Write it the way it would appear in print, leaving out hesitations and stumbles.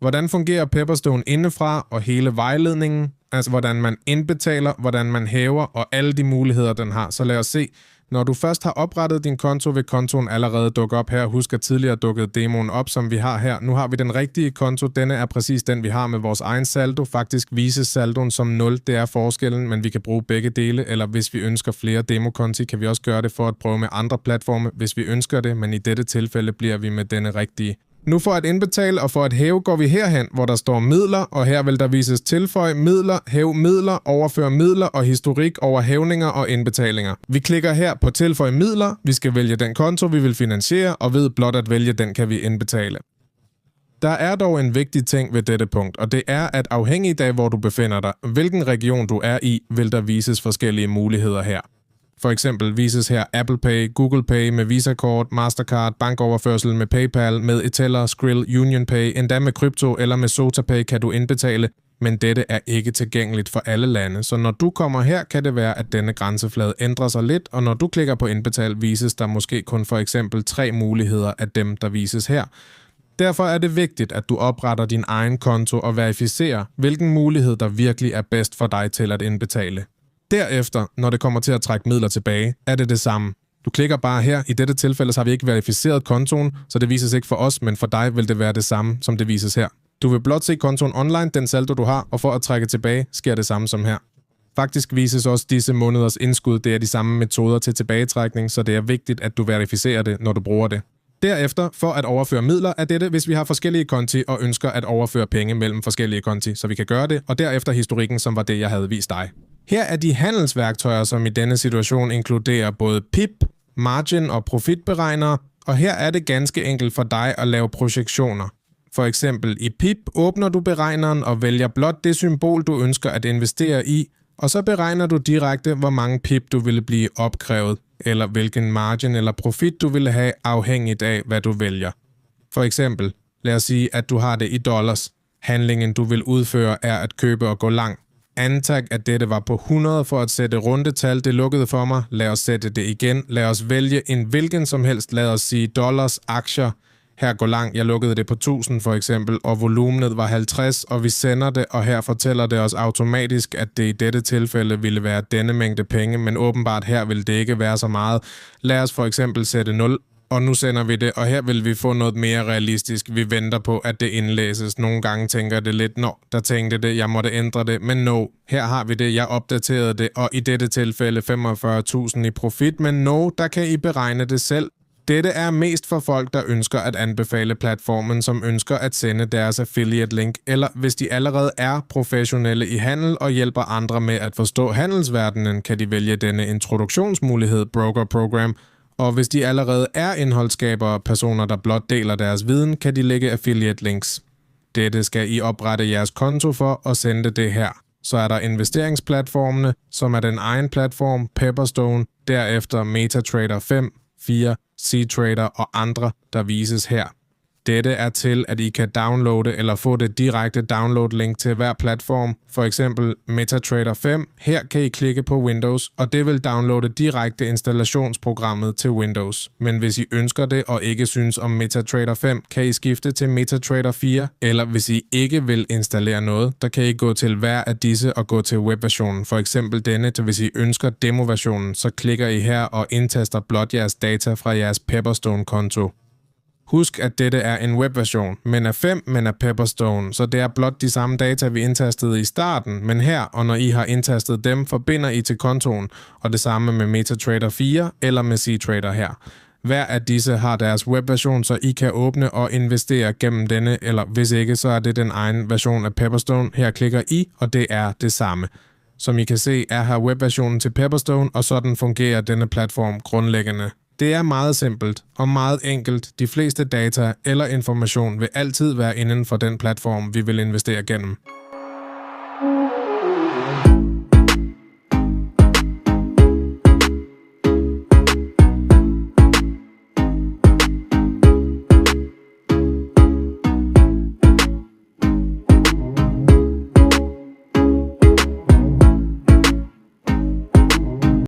Hvordan fungerer Pepperstone indefra og hele vejledningen? Altså hvordan man indbetaler, hvordan man hæver og alle de muligheder, den har. Så lad os se. Når du først har oprettet din konto, vil kontoen allerede dukke op her. Husk at tidligere dukkede demoen op, som vi har her. Nu har vi den rigtige konto. Denne er præcis den, vi har med vores egen saldo. Faktisk vises saldoen som 0. Det er forskellen, men vi kan bruge begge dele. Eller hvis vi ønsker flere demokonti, kan vi også gøre det for at prøve med andre platforme, hvis vi ønsker det. Men i dette tilfælde bliver vi med denne rigtige. Nu for at indbetale og for at hæve går vi herhen, hvor der står midler, og her vil der vises tilføj midler, hæv midler, overfør midler og historik over hævninger og indbetalinger. Vi klikker her på tilføj midler, vi skal vælge den konto, vi vil finansiere, og ved blot at vælge den kan vi indbetale. Der er dog en vigtig ting ved dette punkt, og det er, at afhængig af hvor du befinder dig, hvilken region du er i, vil der vises forskellige muligheder her. For eksempel vises her Apple Pay, Google Pay med Visa-kort, Mastercard, bankoverførsel med PayPal, med Etella, Skrill, UnionPay, endda med krypto eller med SotaPay kan du indbetale, men dette er ikke tilgængeligt for alle lande. Så når du kommer her, kan det være, at denne grænseflade ændrer sig lidt, og når du klikker på indbetal, vises der måske kun for eksempel 3 muligheder af dem, der vises her. Derfor er det vigtigt, at du opretter din egen konto og verificerer, hvilken mulighed der virkelig er bedst for dig til at indbetale. Derefter, når det kommer til at trække midler tilbage, er det det samme. Du klikker bare her. I dette tilfælde så har vi ikke verificeret kontoen, så det vises ikke for os, men for dig vil det være det samme, som det vises her. Du vil blot se kontoen online, den saldo du har, og for at trække tilbage, sker det samme som her. Faktisk vises også disse måneders indskud. Det er de samme metoder til tilbagetrækning, så det er vigtigt, at du verificerer det, når du bruger det. Derefter, for at overføre midler, er dette, hvis vi har forskellige konti og ønsker at overføre penge mellem forskellige konti, så vi kan gøre det, og derefter historikken, som var det, jeg havde vist dig. Her er de handelsværktøjer, som i denne situation inkluderer både PIP, margin og profitberegnere, og her er det ganske enkelt for dig at lave projektioner. For eksempel i PIP åbner du beregneren og vælger blot det symbol, du ønsker at investere i, og så beregner du direkte, hvor mange PIP du ville blive opkrævet, eller hvilken margin eller profit du ville have afhængigt af, hvad du vælger. For eksempel, lad os sige, at du har det i dollars. Handlingen, du vil udføre, er at købe og gå lang. Antag, at dette var på 100 for at sætte rundetal. Det lukkede for mig. Lad os sætte det igen. Lad os vælge en hvilken som helst. Lad os sige dollars, aktier. Her går lang. Jeg lukkede det på 1000 for eksempel, og volumenet var 50, og vi sender det, og her fortæller det os automatisk, at det i dette tilfælde ville være denne mængde penge, men åbenbart her vil det ikke være så meget. Lad os for eksempel sætte 0. Og nu sender vi det, og her vil vi få noget mere realistisk. Vi venter på, at det indlæses. Nogle gange tænker det lidt, der tænkte det, jeg måtte ændre det, men her har vi det, jeg opdaterede det, og i dette tilfælde 45.000 i profit, men der kan I beregne det selv. Dette er mest for folk, der ønsker at anbefale platformen, som ønsker at sende deres affiliate link, eller hvis de allerede er professionelle i handel og hjælper andre med at forstå handelsverdenen, kan de vælge denne introduktionsmulighed, Broker Program. Og hvis de allerede er indholdsskabere, personer, der blot deler deres viden, kan de lægge affiliate links. Dette skal I oprette jeres konto for og sende det her. Så er der investeringsplatformene, som er den egen platform, Pepperstone, derefter MetaTrader 5, 4, C-Trader og andre, der vises her. Dette er til, at I kan downloade eller få det direkte download-link til hver platform. For eksempel MetaTrader 5. Her kan I klikke på Windows, og det vil downloade direkte installationsprogrammet til Windows. Men hvis I ønsker det og ikke synes om MetaTrader 5, kan I skifte til MetaTrader 4. Eller hvis I ikke vil installere noget, der kan I gå til hver af disse og gå til webversionen. For eksempel denne, til hvis I ønsker demoversionen, så klikker I her og indtaster blot jeres data fra jeres Pepperstone-konto. Husk, at dette er en webversion, men er 5, men er Pepperstone, så det er blot de samme data, vi indtastede i starten, men her, og når I har indtastet dem, forbinder I til kontoen, og det samme med MetaTrader 4 eller med C-Trader her. Hver af disse har deres webversion, så I kan åbne og investere gennem denne, eller hvis ikke, så er det den egen version af Pepperstone. Her klikker I, og det er det samme. Som I kan se, er her webversionen til Pepperstone, og sådan fungerer denne platform grundlæggende. Det er meget simpelt og meget enkelt. De fleste data eller information vil altid være inden for den platform, vi vil investere gennem.